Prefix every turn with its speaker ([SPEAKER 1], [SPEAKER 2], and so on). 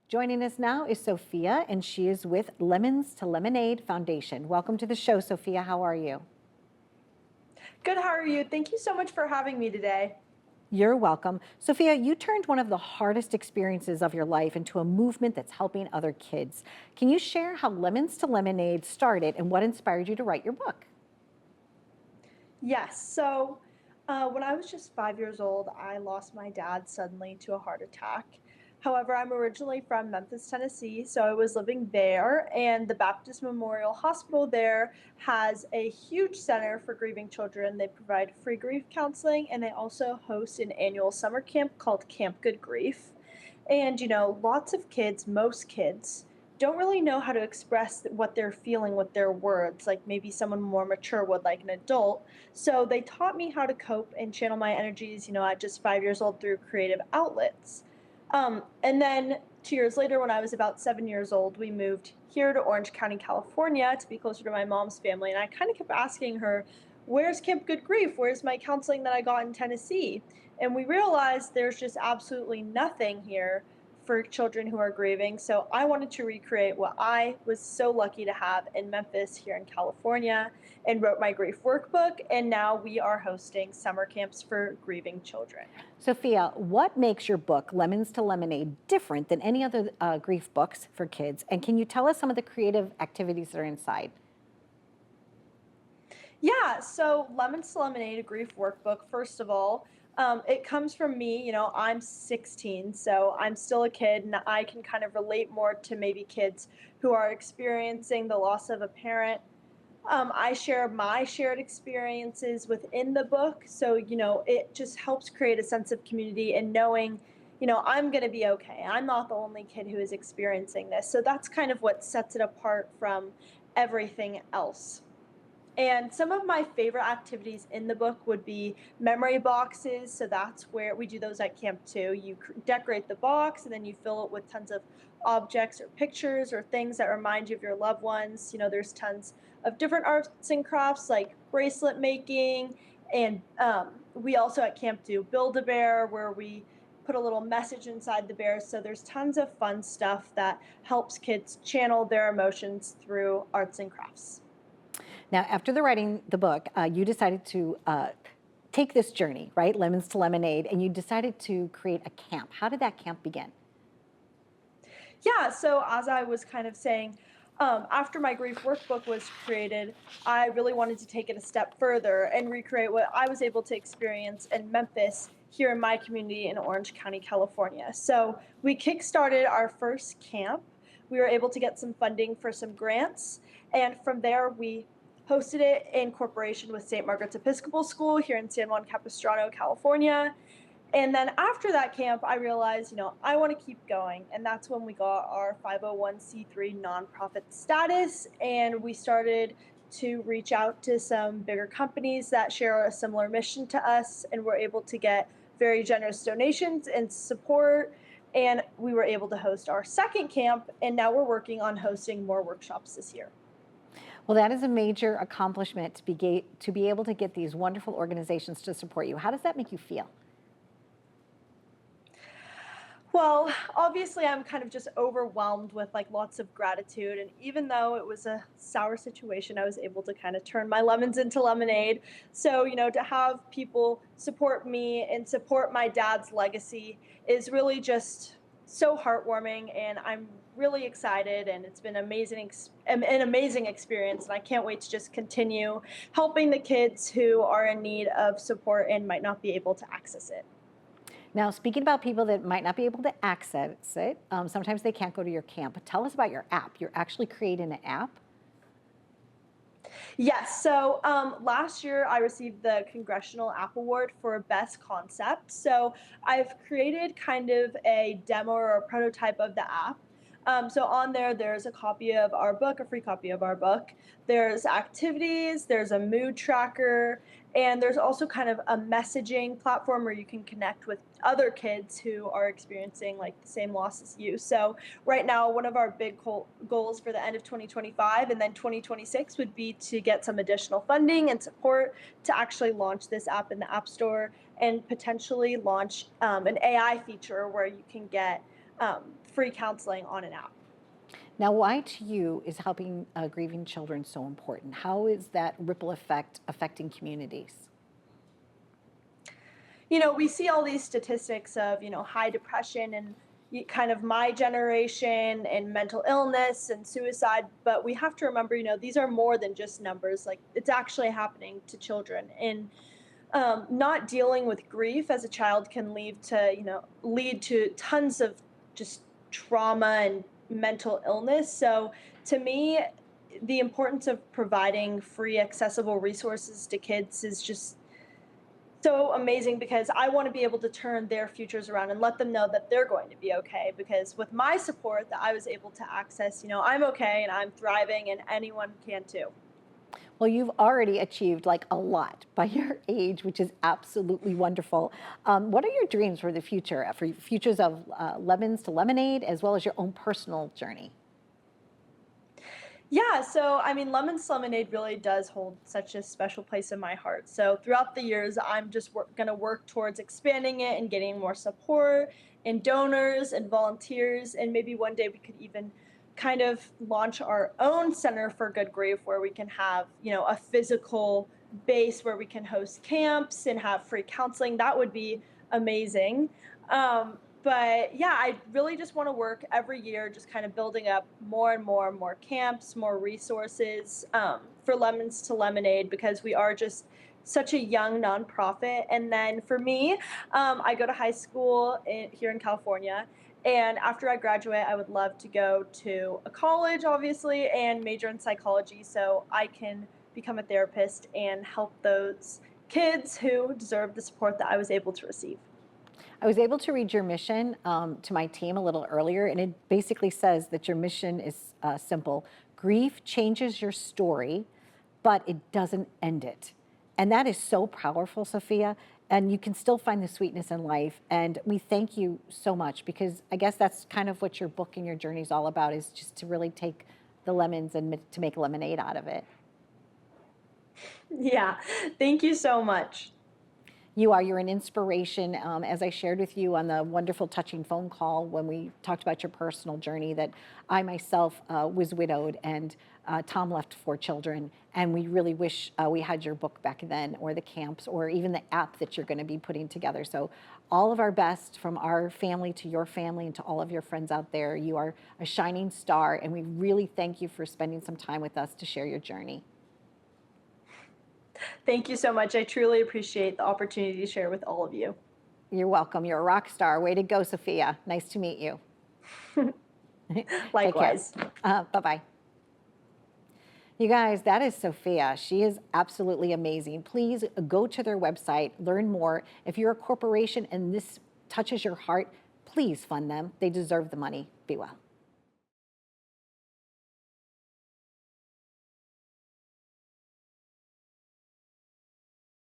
[SPEAKER 1] Joining us now is Sophia, and she is with Lemons to Lemonade Foundation. Welcome to the show, Sophia. How are you?
[SPEAKER 2] Good, how are you? Thank you so much for having me today.
[SPEAKER 1] You're welcome. Sophia, you turned one of the hardest experiences of your life into a movement that's helping other kids. Can you share how Lemons to Lemonade started and what inspired you to write your book?
[SPEAKER 2] Yes, when I was just 5 years old, I lost my dad suddenly to a heart attack. However, I'm originally from Memphis, Tennessee, so I was living there, and the Baptist Memorial Hospital there has a huge center for grieving children. They provide free grief counseling, and they also host an annual summer camp called Camp Good Grief. And, lots of kids, most kids, don't really know how to express what they're feeling with their words, like maybe someone more mature would, like an adult. So they taught me how to cope and channel my energies, at just 5 years old through creative outlets. And then 2 years later, when I was about 7 years old, we moved here to Orange County, California to be closer to my mom's family. And I kind of kept asking her, where's Camp Good Grief? Where's my counseling that I got in Tennessee? And we realized there's just absolutely nothing here for children who are grieving. So I wanted to recreate what I was so lucky to have in Memphis here in California and wrote my grief workbook. And now we are hosting summer camps for grieving children.
[SPEAKER 1] Sophia, what makes your book, Lemons to Lemonade, different than any other grief books for kids? And can you tell us some of the creative activities that are inside?
[SPEAKER 2] Yeah, so Lemons to Lemonade, a grief workbook, first of all, it comes from me. I'm 16, so I'm still a kid, and I can kind of relate more to maybe kids who are experiencing the loss of a parent. I share my shared experiences within the book, so, it just helps create a sense of community and knowing, I'm going to be okay. I'm not the only kid who is experiencing this. So that's kind of what sets it apart from everything else. And some of my favorite activities in the book would be memory boxes. So that's where we do those at camp too. You decorate the box and then you fill it with tons of objects or pictures or things that remind you of your loved ones. There's tons of different arts and crafts like bracelet making. And we also at camp do Build a Bear, where we put a little message inside the bear. So there's tons of fun stuff that helps kids channel their emotions through arts and crafts.
[SPEAKER 1] Now, after the writing the book, you decided to take this journey, right? Lemons to Lemonade, and you decided to create a camp. How did that camp begin?
[SPEAKER 2] Yeah, so as I was kind of saying, after my grief workbook was created, I really wanted to take it a step further and recreate what I was able to experience in Memphis here in my community in Orange County, California. So we kickstarted our first camp. We were able to get some funding for some grants, and from there we hosted it in cooperation with St. Margaret's Episcopal School here in San Juan Capistrano, California. And then after that camp, I realized, I want to keep going. And that's when we got our 501c3 nonprofit status. And we started to reach out to some bigger companies that share a similar mission to us. And we're able to get very generous donations and support. And we were able to host our second camp. And now we're working on hosting more workshops this year.
[SPEAKER 1] Well, that is a major accomplishment to be able to get these wonderful organizations to support you. How does that make you feel?
[SPEAKER 2] Well, obviously, I'm kind of just overwhelmed with like lots of gratitude. And even though it was a sour situation, I was able to kind of turn my lemons into lemonade. So, to have people support me and support my dad's legacy is really just so heartwarming. And I'm really excited. And it's been an amazing experience. And I can't wait to just continue helping the kids who are in need of support and might not be able to access it.
[SPEAKER 1] Now, speaking about people that might not be able to access it, sometimes they can't go to your camp. But tell us about your app. You're actually creating an app.
[SPEAKER 2] Yes. So last year, I received the Congressional App Award for Best Concept. So I've created kind of a demo or a prototype of the app. So on there, there's a copy of our book, a free copy of our book. There's activities, there's a mood tracker, and there's also kind of a messaging platform where you can connect with other kids who are experiencing like the same loss as you. So right now, one of our big goals for the end of 2025 and then 2026 would be to get some additional funding and support to actually launch this app in the App Store and potentially launch an AI feature where you can get free counseling on an app.
[SPEAKER 1] Now, why to you is helping grieving children so important? How is that ripple effect affecting communities?
[SPEAKER 2] We see all these statistics of, high depression and kind of my generation and mental illness and suicide, but we have to remember, these are more than just numbers. Like, it's actually happening to children. And not dealing with grief as a child can lead to tons of just trauma and mental illness. So to me, the importance of providing free accessible resources to kids is just so amazing, because I want to be able to turn their futures around and let them know that they're going to be okay. Because with my support that I was able to access, I'm okay and I'm thriving, and anyone can too.
[SPEAKER 1] Well, you've already achieved like a lot by your age, which is absolutely wonderful. What are your dreams for the future, for futures of Lemons to Lemonade, as well as your own personal journey?
[SPEAKER 2] Yeah, so I mean, Lemon's Lemonade really does hold such a special place in my heart. So throughout the years, I'm just going to work towards expanding it and getting more support and donors and volunteers. And maybe one day we could even kind of launch our own Center for Good Grief, where we can have, a physical base where we can host camps and have free counseling. That would be amazing. But yeah, I really just want to work every year, just kind of building up more and more and more camps, more resources for Lemons to Lemonade, because we are just such a young nonprofit. And then for me, I go to high school here in California. And after I graduate, I would love to go to a college, obviously, and major in psychology so I can become a therapist and help those kids who deserve the support that I was able to receive.
[SPEAKER 1] I was able to read your mission to my team a little earlier, and it basically says that your mission is simple. Grief changes your story, but it doesn't end it. And that is so powerful, Sophia. And you can still find the sweetness in life. And we thank you so much, because I guess that's kind of what your book and your journey is all about, is just to really take the lemons and to make lemonade out of it.
[SPEAKER 2] Yeah, thank you so much.
[SPEAKER 1] You're an inspiration. As I shared with you on the wonderful, touching phone call when we talked about your personal journey, that I myself was widowed, and Tom left 4 children. And we really wish we had your book back then, or the camps, or even the app that you're going to be putting together. So all of our best from our family to your family and to all of your friends out there. You are a shining star, and we really thank you for spending some time with us to share your journey.
[SPEAKER 2] Thank you so much. I truly appreciate the opportunity to share with all of you.
[SPEAKER 1] You're welcome. You're a rock star. Way to go, Sophia. Nice to meet you.
[SPEAKER 2] Likewise.
[SPEAKER 1] Bye-bye. You guys, that is Sophia. She is absolutely amazing. Please go to their website, learn more. If you're a corporation and this touches your heart, please fund them. They deserve the money. Be well.